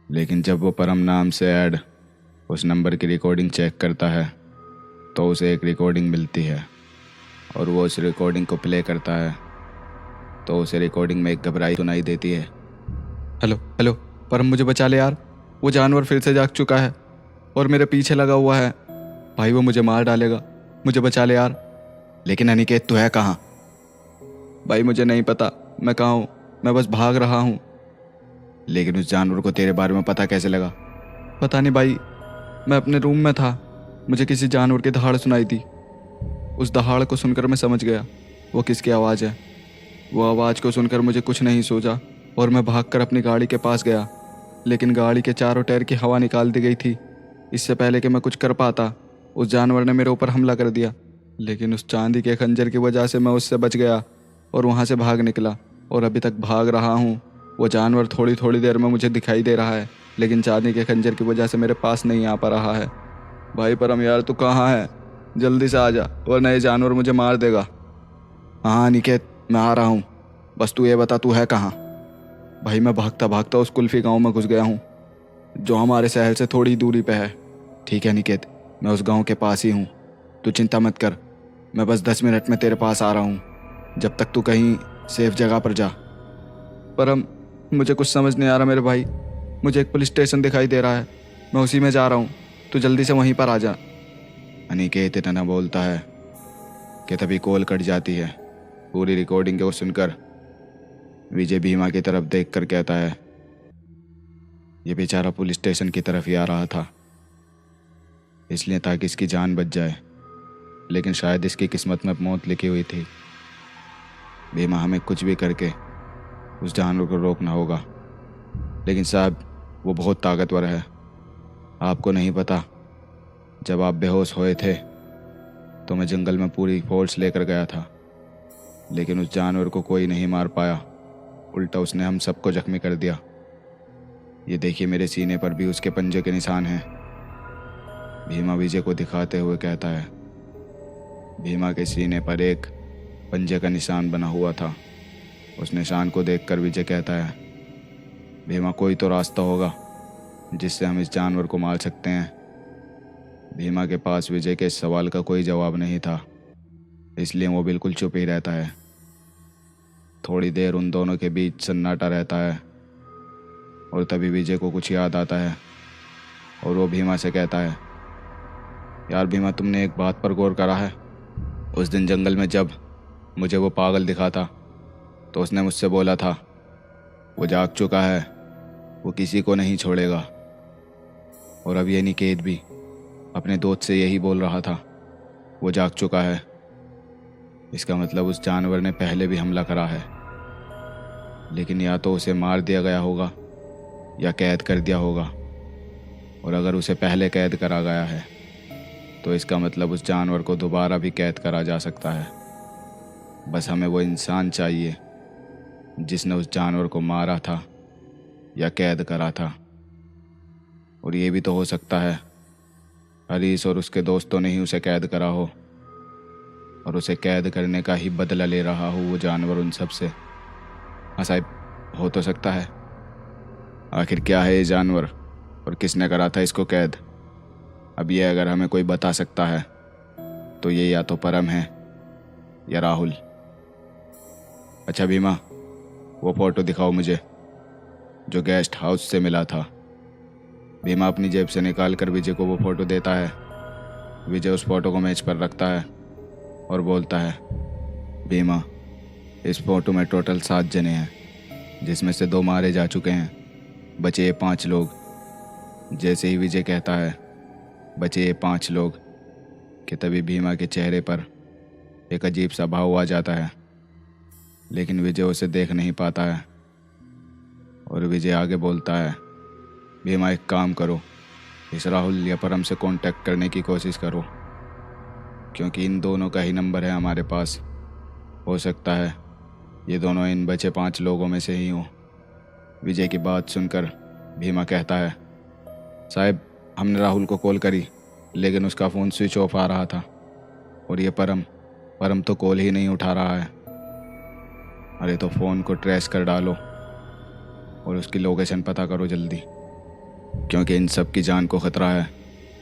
लेकिन जब वो परम नाम से ऐड उस नंबर की रिकॉर्डिंग चेक करता है तो उसे एक रिकॉर्डिंग मिलती है और वो उस रिकॉर्डिंग को प्ले करता है तो उसे रिकॉर्डिंग में एक घबराई सुनाई देती है। हेलो हेलो, परम मुझे बचा ले यार। वो जानवर फिर से जाग चुका है और मेरे पीछे लगा हुआ है। भाई वो मुझे मार डालेगा, मुझे बचा ले यार। लेकिन अनिकेत तू है कहाँ? भाई मुझे नहीं पता मैं कहाँ हूँ, मैं बस भाग रहा हूँ। लेकिन उस जानवर को तेरे बारे में पता कैसे लगा? पता नहीं भाई, मैं अपने रूम में था, मुझे किसी जानवर की दहाड़ सुनाई दी। उस दहाड़ को सुनकर मैं समझ गया वो किसकी आवाज़ है। वो आवाज़ को सुनकर मुझे कुछ नहीं सूझा और मैं भागकर अपनी गाड़ी के पास गया, लेकिन गाड़ी के चारों टायर की हवा निकाल दी गई थी। इससे पहले कि मैं कुछ कर पाता उस जानवर ने मेरे ऊपर हमला कर दिया, लेकिन उस चांदी के खंजर की वजह से मैं उससे बच गया और वहाँ से भाग निकला और अभी तक भाग रहा हूँ। वो जानवर थोड़ी थोड़ी देर में मुझे दिखाई दे रहा है, लेकिन चांदी के खंजर की वजह से मेरे पास नहीं आ पा रहा है। भाई परम यार तू कहाँ है? जल्दी से आ जा वरना ये जानवर मुझे मार देगा। हाँ अनिकेत मैं आ रहा हूँ, बस तू ये बता तू है कहाँ? भाई मैं भागता भागता उस कुल्फी गांव में घुस गया हूँ जो हमारे शहर से थोड़ी दूरी पे है। ठीक है अनिकेत, मैं उस गांव के पास ही हूँ, तू चिंता मत कर। मैं बस 10 मिनट में तेरे पास आ रहा हूँ, जब तक तू कहीं सेफ जगह पर जा। परम मुझे कुछ समझ नहीं आ रहा मेरे भाई। मुझे एक पुलिस स्टेशन दिखाई दे रहा है, मैं उसी में जा रहा हूँ, तू जल्दी से वहीं पर आ जा। अनिकेत इतना बोलता है कि तभी कॉल कट जाती है। पूरी रिकॉर्डिंग को सुनकर विजय भीमा की तरफ देख कर कहता है, ये बेचारा पुलिस स्टेशन की तरफ ही आ रहा था, इसलिए ताकि इसकी जान बच जाए, लेकिन शायद इसकी किस्मत में मौत लिखी हुई थी। भीमा हमें कुछ भी करके उस जानवर को रोकना होगा। लेकिन साहब वो बहुत ताकतवर है, आपको नहीं पता, जब आप बेहोश हुए थे तो मैं जंगल में पूरी फोर्स लेकर गया था, लेकिन उस जानवर को कोई नहीं मार पाया, उल्टा उसने हम सबको जख्मी कर दिया। ये देखिए मेरे सीने पर भी उसके पंजे के निशान हैं। भीमा विजय को दिखाते हुए कहता है। भीमा के सीने पर एक पंजे का निशान बना हुआ था। उस निशान को देखकर विजय कहता है, भीमा कोई तो रास्ता होगा जिससे हम इस जानवर को मार सकते हैं। भीमा के पास विजय के इस सवाल का कोई जवाब नहीं था, इसलिए वो बिल्कुल चुप ही रहता है। थोड़ी देर उन दोनों के बीच सन्नाटा रहता है और तभी विजय को कुछ याद आता है और वो भीमा से कहता है, यार भीमा तुमने एक बात पर गौर करा है? उस दिन जंगल में जब मुझे वो पागल दिखा था तो उसने मुझसे बोला था वो जाग चुका है, वो किसी को नहीं छोड़ेगा। और अब ये निकेत भी अपने दोस्त से यही बोल रहा था, वो जाग चुका है। इसका मतलब उस जानवर ने पहले भी हमला करा है, लेकिन या तो उसे मार दिया गया होगा या कैद कर दिया होगा। और अगर उसे पहले कैद करा गया है तो इसका मतलब उस जानवर को दोबारा भी कैद करा जा सकता है। बस हमें वो इंसान चाहिए जिसने उस जानवर को मारा था या कैद करा था। और ये भी तो हो सकता है हरीश और उसके दोस्तों ने ही उसे कैद करा हो और उसे कैद करने का ही बदला ले रहा हो वो जानवर उन सब से। हाँ साहब, हो तो सकता है। आखिर क्या है ये जानवर और किसने करा था इसको कैद? अब ये अगर हमें कोई बता सकता है तो ये या तो परम है या राहुल। अच्छा भीमा, वो फ़ोटो दिखाओ मुझे जो गेस्ट हाउस से मिला था। भीमा अपनी जेब से निकाल कर विजय को वो फ़ोटो देता है। विजय उस फ़ोटो को मेज पर रखता है और बोलता है, भीमा इस फ़ोटो में टोटल 7 जने हैं, जिसमें से 2 मारे जा चुके हैं, बचे ये 5 लोग। जैसे ही विजय कहता है बचे ये 5 लोग कि तभी भीमा के चेहरे पर एक अजीब सा भाव आ जाता है, लेकिन विजय उसे देख नहीं पाता है। और विजय आगे बोलता है, भीमा एक काम करो, इस राहुल या परम से कांटेक्ट करने की कोशिश करो, क्योंकि इन दोनों का ही नंबर है हमारे पास। हो सकता है ये दोनों इन बचे 5 लोगों में से ही हों। विजय की बात सुनकर भीमा कहता है, साहब हमने राहुल को कॉल करी लेकिन उसका फ़ोन स्विच ऑफ आ रहा था, और ये परम तो कॉल ही नहीं उठा रहा है। अरे तो फ़ोन को ट्रेस कर डालो और उसकी लोकेशन पता करो जल्दी। क्योंकि इन सब की जान को खतरा है।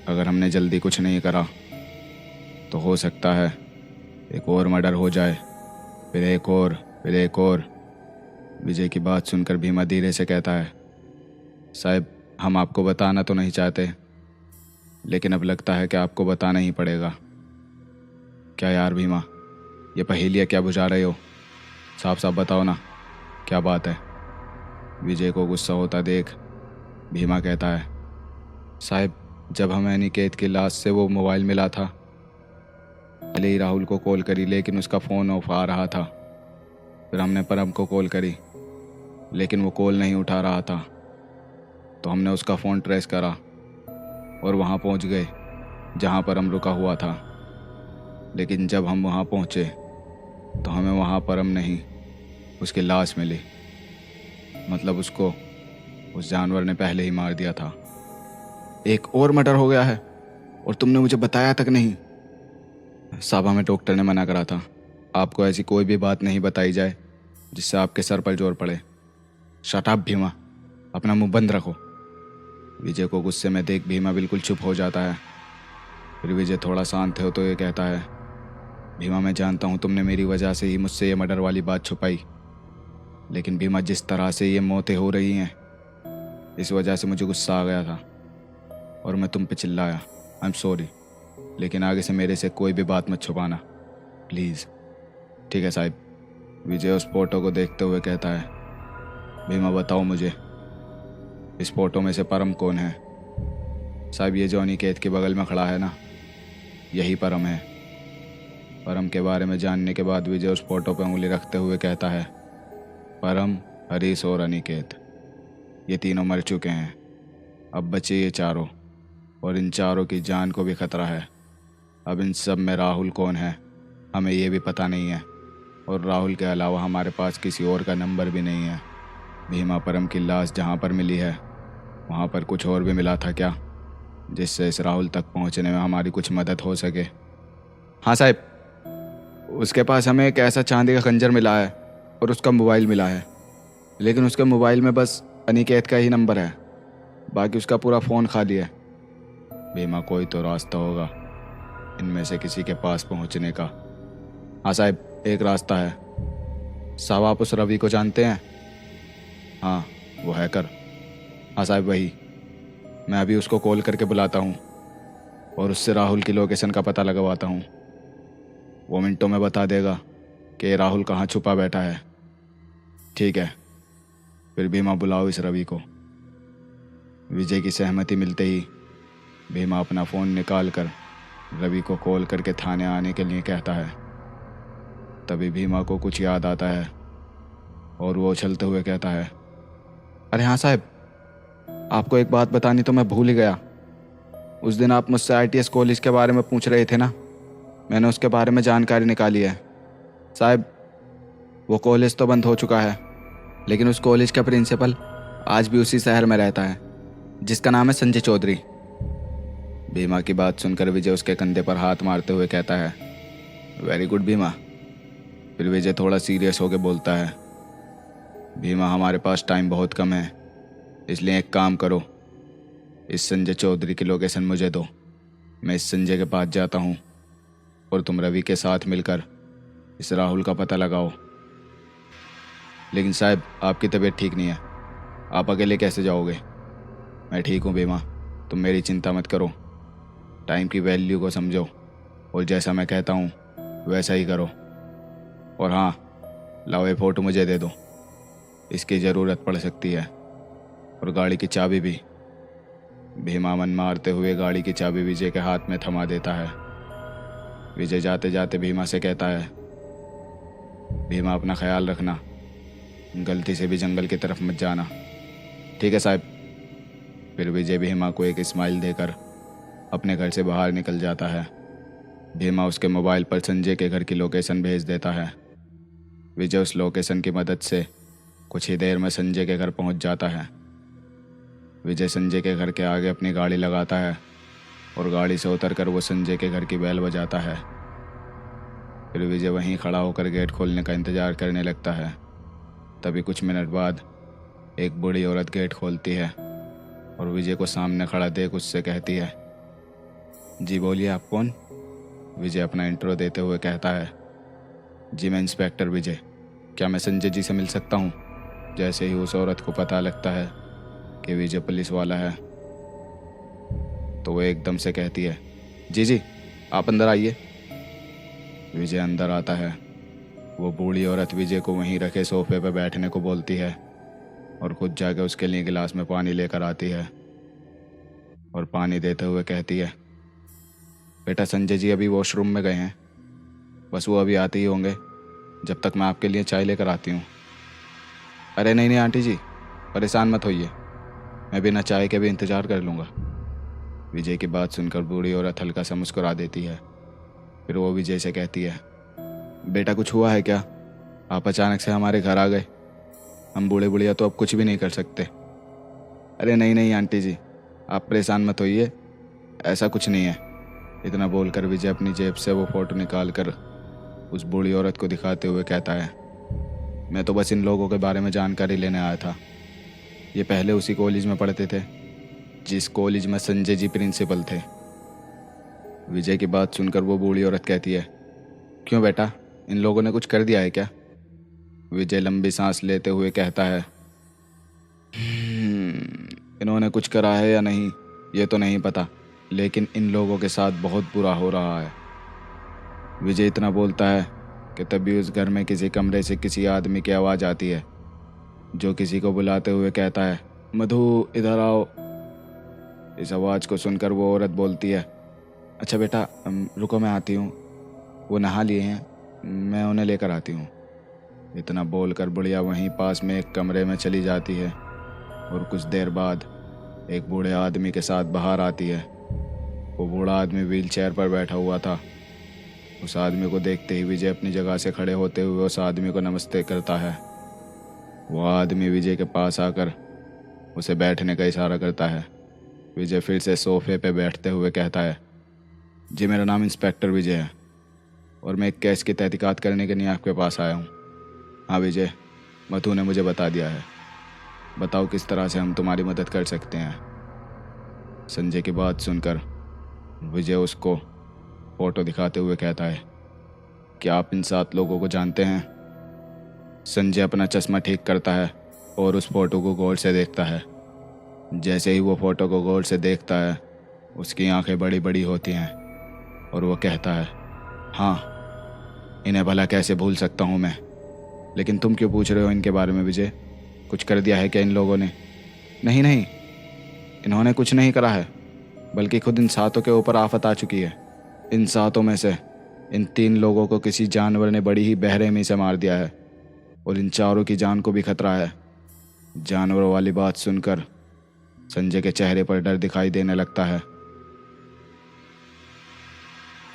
अगर हमने जल्दी कुछ नहीं करा तो हो सकता है एक और मर्डर हो जाए, फिर एक और, फिर एक और। विजय की बात सुनकर भीमा धीरे से कहता है, साहब हम आपको बताना तो नहीं चाहते, लेकिन अब लगता है कि आपको बताना ही पड़ेगा। क्या यार भीमा, ये पहेलियाँ क्या बुझा रहे हो? साफ साफ बताओ ना, क्या बात है? विजय को गुस्सा होता देख भीमा कहता है, साहब जब हमें अनिकेत की लाश से वो मोबाइल मिला था, पहले ही राहुल को कॉल करी लेकिन उसका फ़ोन ऑफ आ रहा था। फिर हमने परम को कॉल करी लेकिन वो कॉल नहीं उठा रहा था, तो हमने उसका फ़ोन ट्रेस करा और वहाँ पहुँच गए जहाँ परम रुका हुआ था। लेकिन जब हम वहाँ पहुँचे तो हमें वहाँ परम नहीं, उसकी लाश मिली। मतलब उसको उस जानवर ने पहले ही मार दिया था। एक और मर्डर हो गया है और तुमने मुझे बताया तक नहीं। साहब हमें डॉक्टर ने मना करा था, आपको ऐसी कोई भी बात नहीं बताई जाए जिससे आपके सर पर जोर पड़े। शट अप भीमा, अपना मुंह बंद रखो। विजय को गुस्से में देख भीमा बिल्कुल चुप हो जाता है। फिर विजय थोड़ा शांत है तो ये कहता है, भीमा मैं जानता हूँ तुमने मेरी वजह से ही मुझसे ये मर्डर वाली बात छुपाई, लेकिन भीमा जिस तरह से ये मौतें हो रही हैं इस वजह से मुझे गुस्सा आ गया था और मैं तुम पे चिल्लाया। आई एम सॉरी, लेकिन आगे से मेरे से कोई भी बात मत छुपाना प्लीज़। ठीक है साहब। विजय उस फोटो को देखते हुए कहता है, भीमा बताओ मुझे इस फोटो में से परम कौन है? साहब ये जो अनिकेत के बगल में खड़ा है ना, यही परम है। परम के बारे में जानने के बाद विजय उस फोटो पर उंगली रखते हुए कहता है, परम, हरीश और अनिकेत ये तीनों मर चुके हैं, अब बचे ये चारों, और इन चारों की जान को भी खतरा है। अब इन सब में राहुल कौन है हमें ये भी पता नहीं है, और राहुल के अलावा हमारे पास किसी और का नंबर भी नहीं है। भीमा परम की लाश जहाँ पर मिली है वहाँ पर कुछ और भी मिला था क्या, जिससे इस राहुल तक पहुँचने में हमारी कुछ मदद हो सके? हाँ साहब, उसके पास हमें एक ऐसा चांदी का खंजर मिला है और उसका मोबाइल मिला है, लेकिन उसके मोबाइल में बस अनिकेत का ही नंबर है, बाकी उसका पूरा फ़ोन खाली है। भीमा कोई तो रास्ता होगा इनमें से किसी के पास पहुंचने का। हाँ साहब, एक रास्ता है। साहब आप उस रवि को जानते हैं? हाँ वो हैकर। हाँ साहब वही। मैं अभी उसको कॉल करके बुलाता हूँ और उससे राहुल की लोकेशन का पता लगवाता हूँ। वो मिनटों में बता देगा कि राहुल कहाँ छुपा बैठा है। ठीक है, फिर भीमा बुलाओ इस रवि को। विजय की सहमति मिलते ही भीमा अपना फ़ोन निकाल कर रवि को कॉल करके थाने आने के लिए कहता है। तभी भीमा को कुछ याद आता है और वो उछलते हुए कहता है, अरे हाँ साहब, आपको एक बात बतानी तो मैं भूल ही गया। उस दिन आप मुझसे ITS कॉलेज के बारे में पूछ रहे थे ना, मैंने उसके बारे में जानकारी निकाली है। साहब वो कॉलेज तो बंद हो चुका है, लेकिन उस कॉलेज का प्रिंसिपल आज भी उसी शहर में रहता है, जिसका नाम है संजय चौधरी। भीमा की बात सुनकर विजय उसके कंधे पर हाथ मारते हुए कहता है, वेरी गुड भीमा। फिर विजय थोड़ा सीरियस होकर बोलता है, भीमा हमारे पास टाइम बहुत कम है, इसलिए एक काम करो, इस संजय चौधरी की लोकेशन मुझे दो। मैं इस संजय के पास जाता हूँ और तुम रवि के साथ मिलकर इस राहुल का पता लगाओ। लेकिन साहब आपकी तबीयत ठीक नहीं है, आप अकेले कैसे जाओगे? मैं ठीक हूँ भीमा, तुम मेरी चिंता मत करो। टाइम की वैल्यू को समझो और जैसा मैं कहता हूँ वैसा ही करो। और हाँ, लाओ ये फ़ोटो मुझे दे दो, इसकी ज़रूरत पड़ सकती है, और गाड़ी की चाबी भी। भीमा मन मारते हुए गाड़ी की चाबी विजय के हाथ में थमा देता है। विजय जाते जाते भीमा से कहता है, भीमा अपना ख्याल रखना, गलती से भी जंगल की तरफ मत जाना। ठीक है साहब। फिर विजय भीमा को एक स्माइल देकर अपने घर से बाहर निकल जाता है। भीमा उसके मोबाइल पर संजय के घर की लोकेशन भेज देता है। विजय उस लोकेशन की मदद से कुछ ही देर में संजय के घर पहुंच जाता है। विजय संजय के घर के आगे अपनी गाड़ी लगाता है और गाड़ी से उतरकर वो संजय के घर की बेल बजाता है। फिर विजय वहीं खड़ा होकर गेट खोलने का इंतज़ार करने लगता है। तभी कुछ मिनट बाद एक बूढ़ी औरत गेट खोलती है और विजय को सामने खड़ा देख उससे कहती है, जी बोलिए, आप कौन? विजय अपना इंट्रो देते हुए कहता है, जी मैं इंस्पेक्टर विजय, क्या मैं संजय जी से मिल सकता हूँ? जैसे ही उस औरत को पता लगता है कि विजय पुलिस वाला है तो वो एकदम से कहती है, जी जी आप अंदर आइए। विजय अंदर आता है। वो बूढ़ी औरत विजय को वहीं रखे सोफे पर बैठने को बोलती है और खुद जाके उसके लिए गिलास में पानी लेकर आती है और पानी देते हुए कहती है, बेटा संजय जी अभी वॉशरूम में गए हैं, बस वो अभी आते ही होंगे, जब तक मैं आपके लिए चाय लेकर आती हूँ। अरे नहीं नहीं आंटी जी, परेशान मत होइए, मैं बिना चाय के भी इंतज़ार कर लूँगा। विजय की बात सुनकर बूढ़ी औरत हल्का सा मुस्कुरा देती है। फिर वो विजय से कहती है, बेटा कुछ हुआ है क्या? आप अचानक से हमारे घर आ गए, हम बूढ़े बुढ़िया तो अब कुछ भी नहीं कर सकते। अरे नहीं नहीं आंटी जी, आप परेशान मत होइए, ऐसा कुछ नहीं है। इतना बोलकर विजय अपनी जेब से वो फ़ोटो निकाल कर उस बूढ़ी औरत को दिखाते हुए कहता है, मैं तो बस इन लोगों के बारे में जानकारी लेने आया था। ये पहले उसी कॉलेज में पढ़ते थे जिस कॉलेज में संजय जी प्रिंसिपल थे। विजय की बात सुनकर वो बूढ़ी औरत कहती है, क्यों बेटा, इन लोगों ने कुछ कर दिया है क्या? विजय लंबी सांस लेते हुए कहता है, इन्होंने कुछ करा है या नहीं ये तो नहीं पता, लेकिन इन लोगों के साथ बहुत बुरा हो रहा है। विजय इतना बोलता है कि तभी उस घर में किसी कमरे से किसी आदमी की आवाज़ आती है जो किसी को बुलाते हुए कहता है, मधु इधर आओ। इस आवाज़ को सुनकर वो औरत बोलती है, अच्छा बेटा रुको मैं आती हूँ, वो नहा लिए हैं, मैं उन्हें लेकर आती हूँ। इतना बोलकर बुढ़िया वहीं पास में एक कमरे में चली जाती है और कुछ देर बाद एक बूढ़े आदमी के साथ बाहर आती है। वो बूढ़ा आदमी व्हील चेयर पर बैठा हुआ था। उस आदमी को देखते ही विजय अपनी जगह से खड़े होते हुए उस आदमी को नमस्ते करता है। वो आदमी विजय के पास आकर उसे बैठने का इशारा करता है। विजय फिर से सोफे पे बैठते हुए कहता है, जी मेरा नाम इंस्पेक्टर विजय है और मैं एक केस की तहकीकात करने के लिए आपके पास आया हूँ। हाँ विजय, मधु ने मुझे बता दिया है, बताओ किस तरह से हम तुम्हारी मदद कर सकते हैं। संजय की बात सुनकर विजय उसको फ़ोटो दिखाते हुए कहता है, क्या आप इन 7 लोगों को जानते हैं? संजय अपना चश्मा ठीक करता है और उस फ़ोटो को गौर से देखता है। जैसे ही वो फ़ोटो को गौर से देखता है उसकी आंखें बड़ी बड़ी होती हैं और वो कहता है, हाँ इन्हें भला कैसे भूल सकता हूँ मैं, लेकिन तुम क्यों पूछ रहे हो इनके बारे में विजय? कुछ कर दिया है क्या इन लोगों ने? नहीं नहीं, इन्होंने कुछ नहीं करा है, बल्कि खुद इन 7 के ऊपर आफत आ चुकी है। इन 7 में से इन 3 लोगों को किसी जानवर ने बड़ी ही बेरहमी से मार दिया है और इन 4 की जान को भी खतरा है। जानवरों वाली बात सुनकर संजय के चेहरे पर डर दिखाई देने लगता है।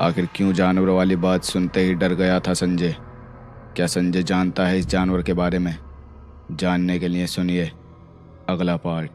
आखिर क्यों जानवरों वाली बात सुनते ही डर गया था संजय? क्या संजय जानता है इस जानवर के बारे में? जानने के लिए सुनिए अगला पार्ट।